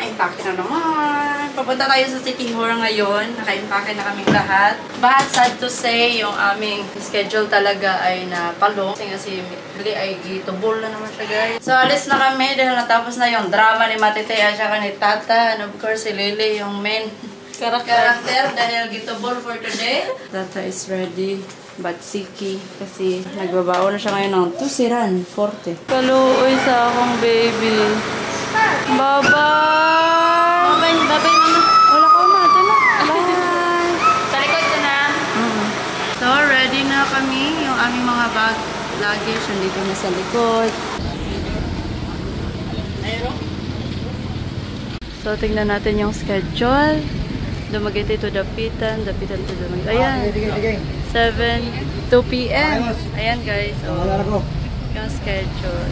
impake na naman. Papunta tayo sa City Hall ngayon. Naka-impake na kaming lahat. But sad to say, yung aming schedule talaga ay napalong. Kasi bili ay gitubol na naman siya, guys. So, alis na kami dahil natapos na yung drama ni Matite at saka ni Tata. And of course, si Lily, yung main character dahil gitubol for today. Tata is ready. But Siki, kasi nagbabaon na siya ngayon ng tusiran, 40. Kaluoy sa akong baby. Bye-bye! Bye-bye, mama. Wala ko na, ito na. Bye! Sa likod ko na. So, ready na kami. Yung aming mga bag, luggage, nandito na sa likod. So, tingnan natin yung schedule. Dumaguete to Dapitan to Dumaguete. Ayan. 2 p.m. Ayan, guys. So, yung schedule.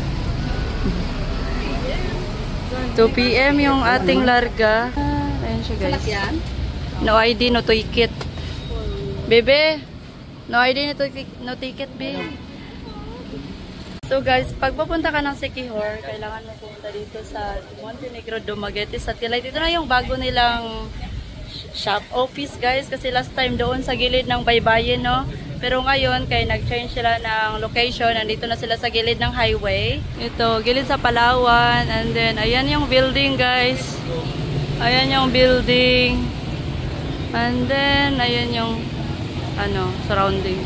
2 p.m. yung ating larga. Ayan siya, guys. No ID, no ticket. Bebe, no ID, no ticket, babe. So, guys, pag pupunta ka ng Siquijor, kailangan mo pumunta dito sa Montenegro, Dumaguete, Satellite. Ito na yung bago nilang shop office, guys, kasi last time doon sa gilid ng Baybayin, no? Pero ngayon, kaya nag-change sila ng location, nandito na sila sa gilid ng highway. Ito, gilid sa Palawan, and then, ayan yung building, guys. Ayan yung building. And then, ayan yung, surrounding.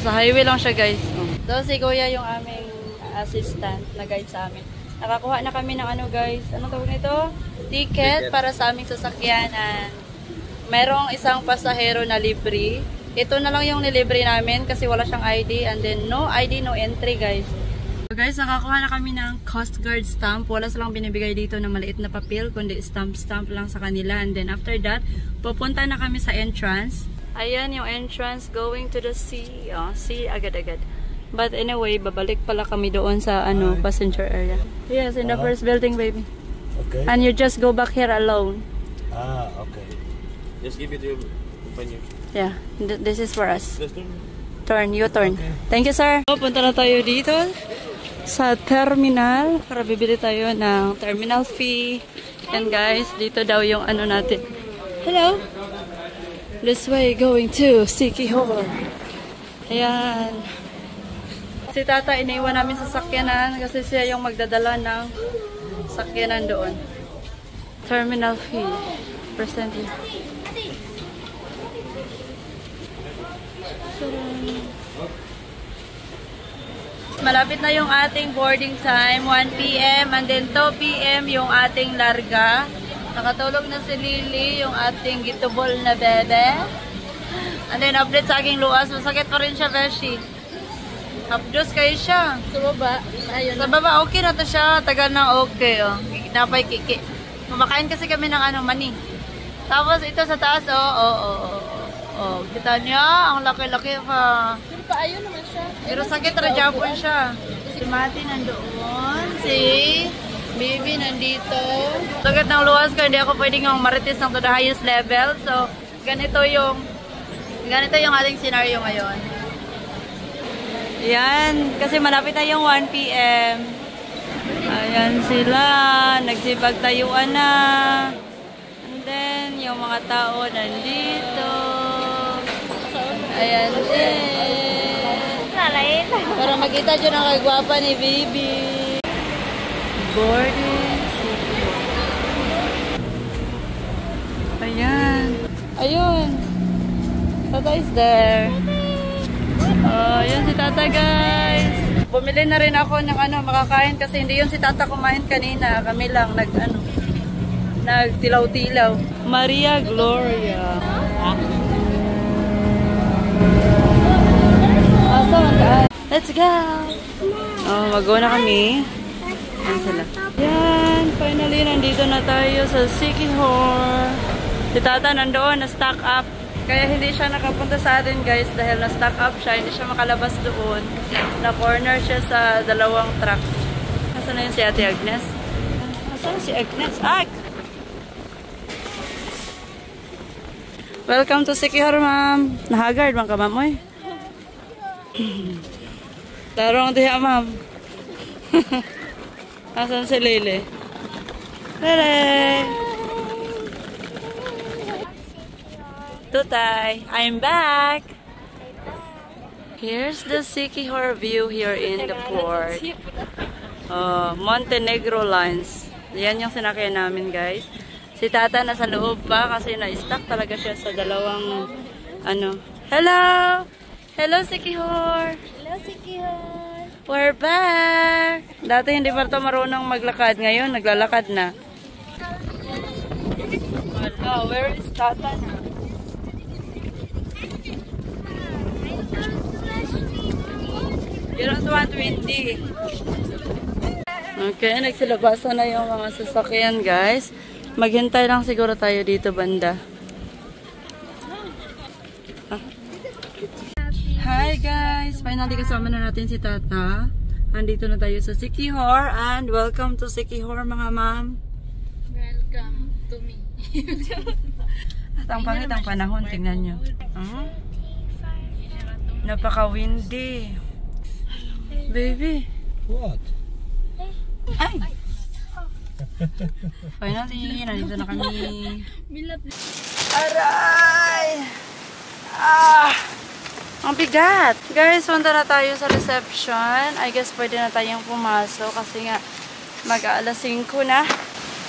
Sa highway lang siya, guys. So, si Kuya yung aming assistant na guide sa amin. Nakakuha na kami ng guys, anong tawag nito? Ticket para sa aming sasakyan. And merong isang pasahero na libre. Ito na lang yung nilibre namin kasi wala siyang ID. And then no ID, no entry, guys. So guys, nakakuha na kami ng Coast Guard stamp. Wala silang binibigay dito na maliit na papel, kundi stamp lang sa kanila. And then after that, pupunta na kami sa entrance. Ayan yung entrance going to the sea. Oh, sea agad-agad. But anyway, babalik pala kami doon sa passenger area. Yes, in the first building, baby. Okay. And you just go back here alone. Ah, okay. Just give it to your companion. Yeah, this is for us. Turn, you turn. Okay. Thank you, sir. So, punta na tayo dito sa terminal para bibili tayo ng terminal fee. And guys, dito daw yung natin. Hello. This way going to Siquijor. Ayan. Si Tata, iniwan namin sa sakyanan kasi siya yung magdadala ng sakyanan doon. Terminal fee. Presently. Malapit na yung ating boarding time. 1 p.m. and then 2 p.m. yung ating larga. Nakatulog na si Lily, yung ating gitubol na bebe. And then update sa aking luas. Masakit pa rin siya, Beshi. Updose kayo siya. Sa baba. Ayun. Sa baba, okay na to siya. Tagal na okay. Oh. Napay kiki. Kumakain kasi kami ng mani. Tapos ito sa taas, oh. Kita niya, ang laki-laki pa. Pero pa ayun naman siya. Pero sakit rajapon siya. Si Mati nandoon. Si Baby nandito. Tagat ng luwas ko, hindi ako pwedeng marites ng to the highest level. So, ganito yung ating scenario ngayon. Yan, kasi malapit na yung 1 p.m. Ayan sila, nagsipagtayuan na. And then, yung mga tao nandito. Ayan din. Para makita dyan ang kagwapa ni Baby. Boarding city. Ayan. Ayun. Tata is there. Oh, yan si Tata, guys. Bumili na rin ako ng makakain kasi hindi yun si Tata kumain kanina. Kami lang nagtilaw-tilaw. Maria Gloria. Let's go. Oh, mag-go na kami. Ayan sila. Yan, finally nandito na tayo sa Siquijor. Si Tata nandoon, na-stock up. Kaya hindi siya nakapunta sa atin, guys, dahil na-stock up siya. Hindi siya makalabas doon. Na-corner siya sa dalawang truck. Nasaan na yun si Ate Agnes? Nasaan si Agnes? Ag! Welcome to Siquijor, ma'am. Nahagard bang ka, ma'am? Oy? Tarong diha, ma'am. Nasaan si Lily? Lily! Tutay. I'm back. Here's the Siquijor view here in the port. Montenegro Lines. Yan yung sinakyan namin, guys. Si Tata nasa loob pa kasi na-stuck talaga siya sa dalawang ano. Hello! Hello, Siquijor! Hello, Siquijor! We're back! Dati hindi pa ito marunong maglakad. Ngayon, naglalakad na. Hello, where is Tata na? You're at 120. Okay, nagsilabasan na yung mga sasakyan, guys. Maghintay lang siguro tayo dito, banda. Hi, guys! Finally, kasama na natin si Tata. Andito na tayo sa Siquijor. And welcome to Siquijor, mga ma'am. Welcome to me. At ang pangit ang panahon, tingnan nyo. Napaka-windy. Baby. What? Ay! Finally, nandito na kami. Aray! Ang bigat! Guys, punta na tayo sa reception. I guess pwede na tayong pumasok kasi nga mag-aalas 5 na.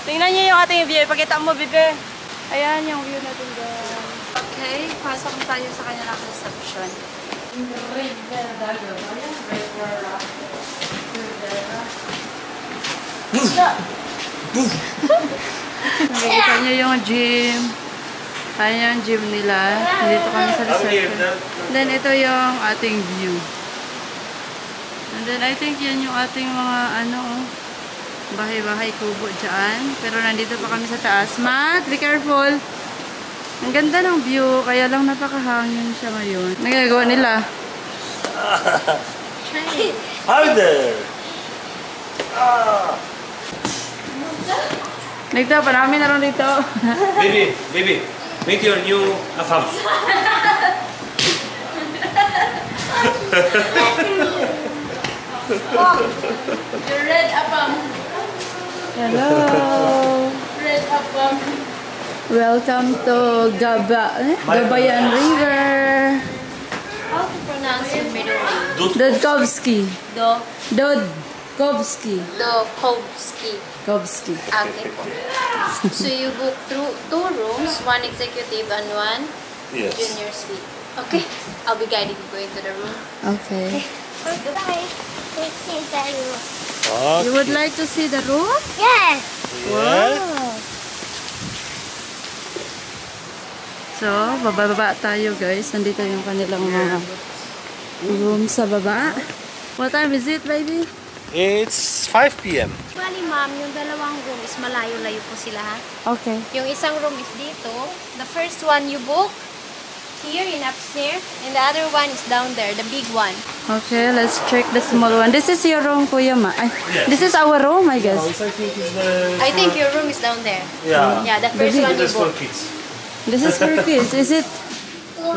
Tingnan niyo yung ating view. Ipakita mo, bebe. Ayan yung view natin, guys. Okay, pasok na tayo sa kanilang reception. Rivera. Ayan, Rivera. Nakikita nyo yung gym. Ayan yung gym nila. Dito kami sa reception. Then ito yung ating view. And then I think yan yung ating mga ano, bahay-bahay kubo dyan. Pero nandito pa kami sa taas. Matt, be careful! Ang ganda ng view. Kaya lang napakahangin siya ngayon. Nagagawa nila. Hi there! Nagta pa namin na rin dito. Baby, meet your new afam. Your red apam. Hello! Red apam. Welcome to Gabayan River. How to pronounce your middle name? Dodkovsky. Do. Dodkovsky. Dokovsky. Kovsky. Okay po. So you book through 2 rooms, 1 executive and 1 Yes. junior suite. Okay. I'll be guiding you going to the room. Okay. Goodbye. You would like to see the room? Yes. Wow! So, bababa tayo, guys. Nandito yung kanilang mga room sa baba. What time is it, baby? It's 5 p.m. Actually, ma'am, yung dalawang room is malayo-layo po sila, ha? Okay. Yung isang room is dito. The first one you book here in upstairs, and the other one is down there, the big one. Okay, let's check the small one. This is your room, Kuya Ma. Ay, this is our room, I guess. I think your room is down there. Yeah. Yeah, the first one you This for book. kids. This is for kids. Is it?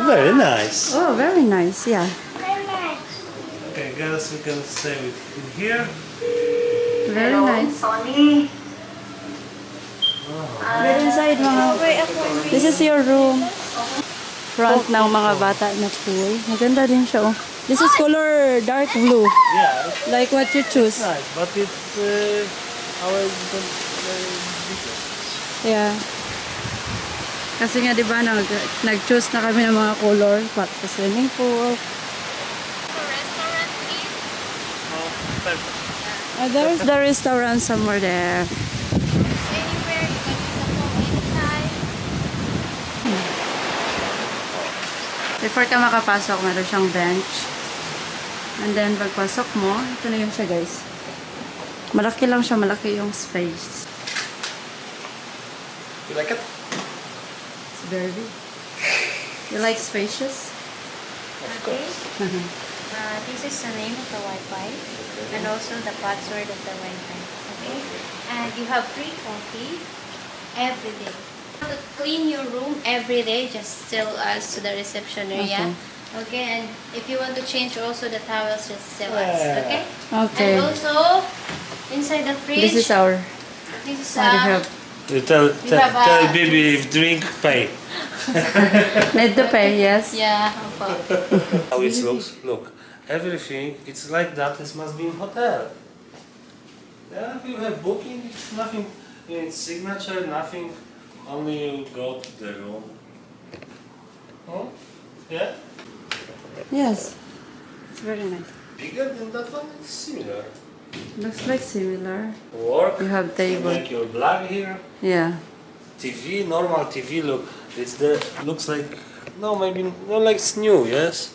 Very nice. Oh, very nice. Yeah. Okay, girls, we can stay in here. Very nice. Get inside, mga. This is your room. Front ng mga bata na pool. Maganda din siya, oh. This is color dark blue. Yeah, Like what you choose. it's nice, but it's our Yeah. Kasi nga, di ba, nag-choose na kami ng mga color. Pat sa swimming pool. Restaurant, please. There's the restaurant somewhere there. Anywhere, you can use the phone anytime. Before ka makapasok, meron siyang bench. And then, pagpasok mo, ito na yun siya, guys. Malaki lang siya, malaki yung space. You like it? It's very big. You like spacious? Of course. This is the name of the Wi-Fi and also the password of the Wi-Fi. Okay, and you have free coffee every day. To clean your room every day, just tell us to the reception area. Okay, and if you want to change also the towels, just tell us. Okay. Okay. And also inside the fridge. This is our... This is What do you have? You tell have baby if drink, pay. Need to pay, yes? Yeah. How it looks? Look, everything, it's like that, it must be in hotel. Yeah, you have booking, it's nothing, it's signature, nothing, only you go to the room. Oh? Yeah? Yes. It's very nice. Bigger than that one, it's similar. Looks like similar. Work, You have table. like your black here. Yeah. TV, normal TV, look, it's the, looks like, no, maybe, no, like it's new, yes?